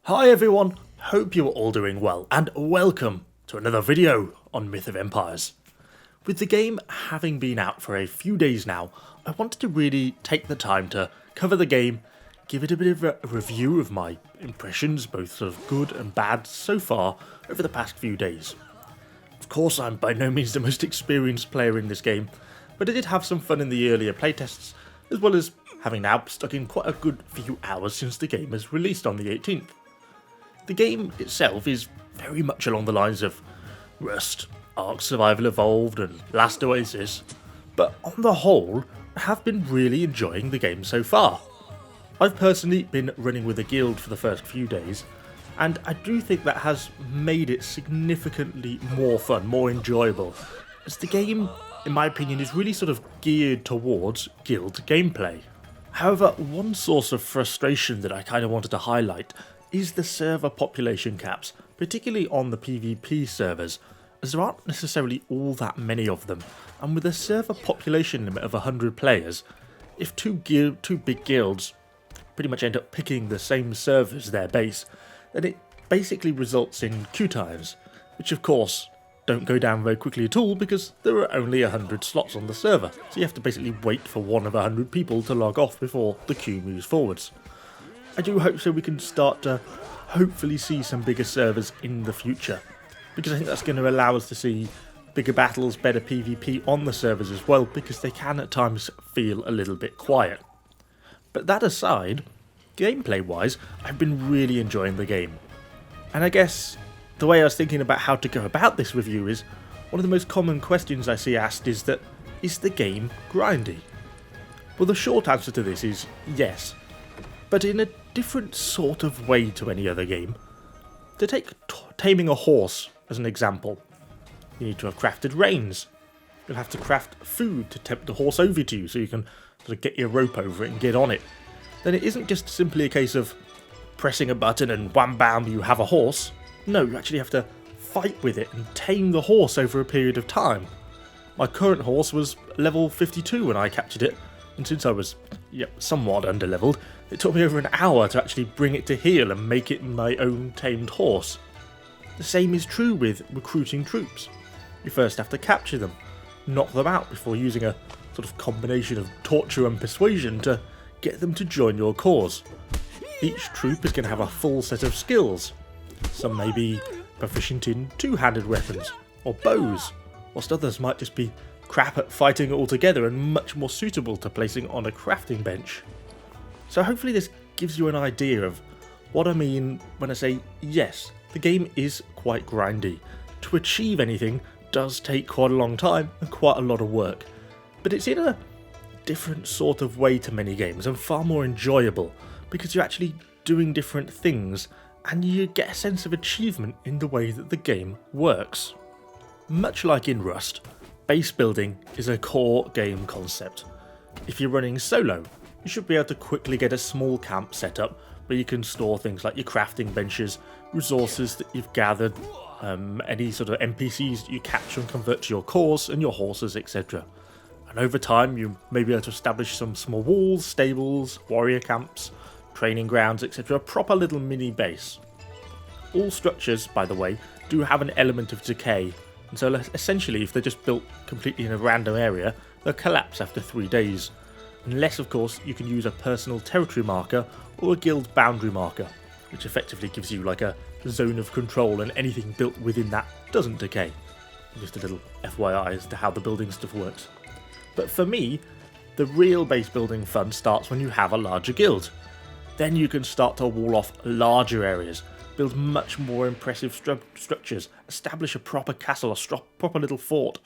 Hi everyone, hope you're all doing well and welcome to another video on Myth of Empires. With the game having been out for a few days now, I wanted to really take the time to cover the game, give it a bit of a review of my impressions, both sort of good and bad so far over the past few days. Of course, I'm by no means the most experienced player in this game, but I did have some fun in the earlier playtests, as well as having now stuck in quite a good few hours since the game was released on the 18th. The game itself is very much along the lines of Rust, Ark Survival Evolved and Last Oasis, but on the whole, I have been really enjoying the game so far. I've personally been running with a guild for the first few days, and I do think that has made it significantly more fun, more enjoyable, as the game, in my opinion, is really sort of geared towards guild gameplay. However, one source of frustration that I kind of wanted to highlight is the server population caps, particularly on the PvP servers, as there aren't necessarily all that many of them, and with a server population limit of 100 players, if two big guilds pretty much end up picking the same server as their base, then it basically results in queue times, which of course don't go down very quickly at all because there are only 100 slots on the server, so you have to basically wait for one of 100 people to log off before the queue moves forwards. I do hope so we can start to hopefully see some bigger servers in the future, because I think that's going to allow us to see bigger battles, better PvP on the servers as well, because they can at times feel a little bit quiet. But that aside, gameplay wise, I've been really enjoying the game. And I guess the way I was thinking about how to go about this review is, one of the most common questions I see asked is the game grindy? Well, the short answer to this is yes, but in a different sort of way to any other game. To take taming a horse as an example, you need to have crafted reins. You'll have to craft food to tempt the horse over to you so you can sort of get your rope over it and get on it. Then it isn't just simply a case of pressing a button and wham bam you have a horse. No, you actually have to fight with it and tame the horse over a period of time. My current horse was level 52 when I captured it, and since I was somewhat underleveled, it took me over an hour to actually bring it to heel and make it my own tamed horse. The same is true with recruiting troops. You first have to capture them, knock them out before using a sort of combination of torture and persuasion to get them to join your cause. Each troop is going to have a full set of skills. Some may be proficient in two-handed weapons or bows, whilst others might just be crap at fighting altogether and much more suitable to placing on a crafting bench. So hopefully this gives you an idea of what I mean when I say yes, the game is quite grindy. To achieve anything does take quite a long time and quite a lot of work, but it's in a different sort of way to many games and far more enjoyable because you're actually doing different things and you get a sense of achievement in the way that the game works. Much like in Rust, base building is a core game concept. If you're running solo, you should be able to quickly get a small camp set up where you can store things like your crafting benches, resources that you've gathered, any sort of NPCs that you capture and convert to your cores and your horses, etc. And over time you may be able to establish some small walls, stables, warrior camps, training grounds, etc. A proper little mini base. All structures, by the way, do have an element of decay, and so essentially if they're just built completely in a random area, they'll collapse after 3 days. Unless, of course, you can use a personal territory marker or a guild boundary marker, which effectively gives you like a zone of control and anything built within that doesn't decay. Just a little FYI as to how the building stuff works. But for me, the real base building fun starts when you have a larger guild. Then you can start to wall off larger areas, build much more impressive structures, establish a proper castle, a proper little fort.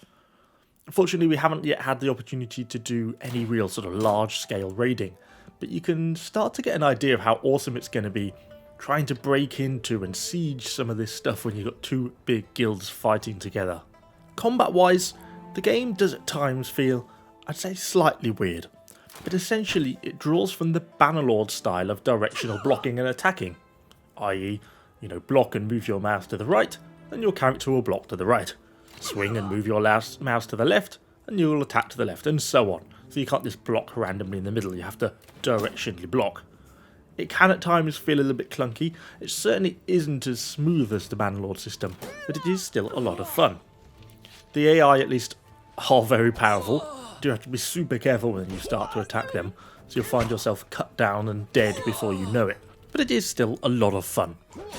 Unfortunately, we haven't yet had the opportunity to do any real sort of large-scale raiding, but you can start to get an idea of how awesome it's going to be trying to break into and siege some of this stuff when you've got two big guilds fighting together. Combat-wise, the game does at times feel, I'd say, slightly weird, but essentially it draws from the Bannerlord style of directional blocking and attacking, i.e., block and move your mouse to the right, and your character will block to the right. Swing and move your mouse to the left, and you will attack to the left, and so on. So you can't just block randomly in the middle, you have to directionally block. It can at times feel a little bit clunky. It certainly isn't as smooth as the Bannerlord system, but it is still a lot of fun. The AI at least are very powerful. You do have to be super careful when you start to attack them, so you'll find yourself cut down and dead before you know it. But it is still a lot of fun.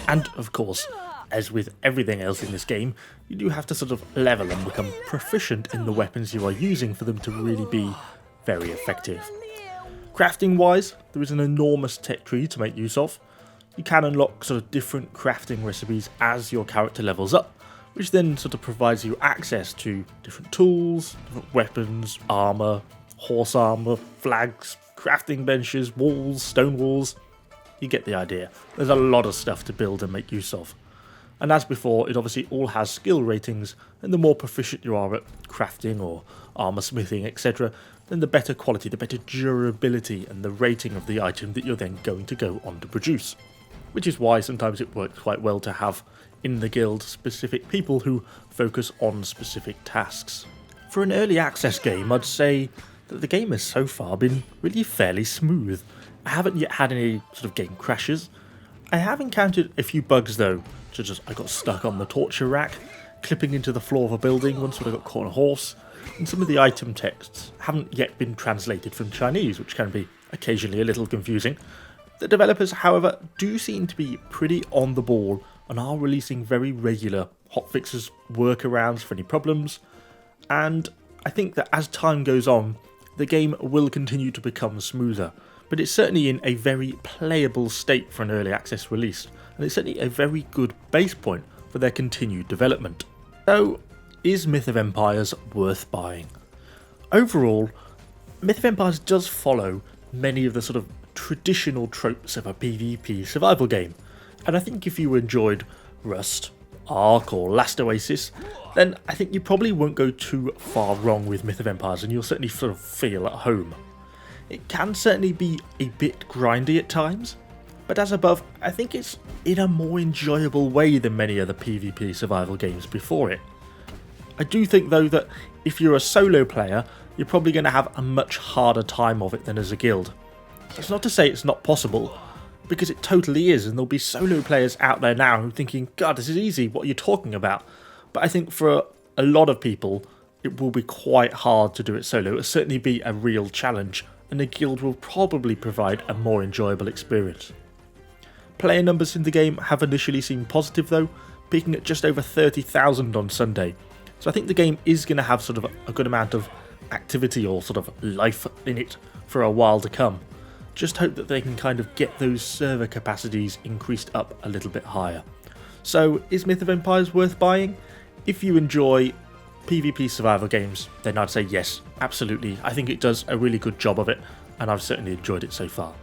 And of course, as with everything else in this game, you do have to sort of level and become proficient in the weapons you are using for them to really be very effective. Crafting wise, there is an enormous tech tree to make use of. You can unlock sort of different crafting recipes as your character levels up, which then sort of provides you access to different tools, different weapons, armour, horse armour, flags, crafting benches, walls, stone walls. You get the idea. There's a lot of stuff to build and make use of. And as before, it obviously all has skill ratings, and the more proficient you are at crafting or armour smithing, etc., then the better quality, the better durability and the rating of the item that you're then going to go on to produce. Which is why sometimes it works quite well to have in the guild specific people who focus on specific tasks. For an early access game, I'd say that the game has so far been really fairly smooth. I haven't yet had any sort of game crashes. I have encountered a few bugs though, such as I got stuck on the torture rack, clipping into the floor of a building once when I got caught on a horse, and some of the item texts haven't yet been translated from Chinese, which can be occasionally a little confusing. The developers, however, do seem to be pretty on the ball and are releasing very regular hotfixes, workarounds for any problems, and I think that as time goes on, the game will continue to become smoother, but it's certainly in a very playable state for an early access release, and it's certainly a very good base point for their continued development. So, is Myth of Empires worth buying? Overall, Myth of Empires does follow many of the sort of traditional tropes of a PvP survival game, and I think if you enjoyed Rust, Ark or Last Oasis, then I think you probably won't go too far wrong with Myth of Empires, and you'll certainly sort of feel at home. It can certainly be a bit grindy at times, but as above, I think it's in a more enjoyable way than many other PvP survival games before it. I do think though that if you're a solo player, you're probably going to have a much harder time of it than as a guild. That's not to say it's not possible, because it totally is, and there'll be solo players out there now who are thinking, God, this is easy, what are you talking about? But I think for a lot of people, it will be quite hard to do it solo. It'll certainly be a real challenge, and a guild will probably provide a more enjoyable experience. Player numbers in the game have initially seemed positive though, peaking at just over 30,000 on Sunday. So I think the game is going to have sort of a good amount of activity or sort of life in it for a while to come. Just hope that they can kind of get those server capacities increased up a little bit higher. So is Myth of Empires worth buying? If you enjoy PvP survival games, then I'd say yes, absolutely. I think it does a really good job of it, and I've certainly enjoyed it so far.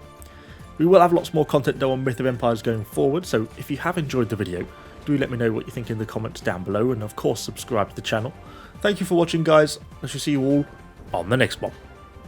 We will have lots more content though on Myth of Empires going forward, so if you have enjoyed the video, do let me know what you think in the comments down below, and of course subscribe to the channel. Thank you for watching guys, I shall see you all on the next one.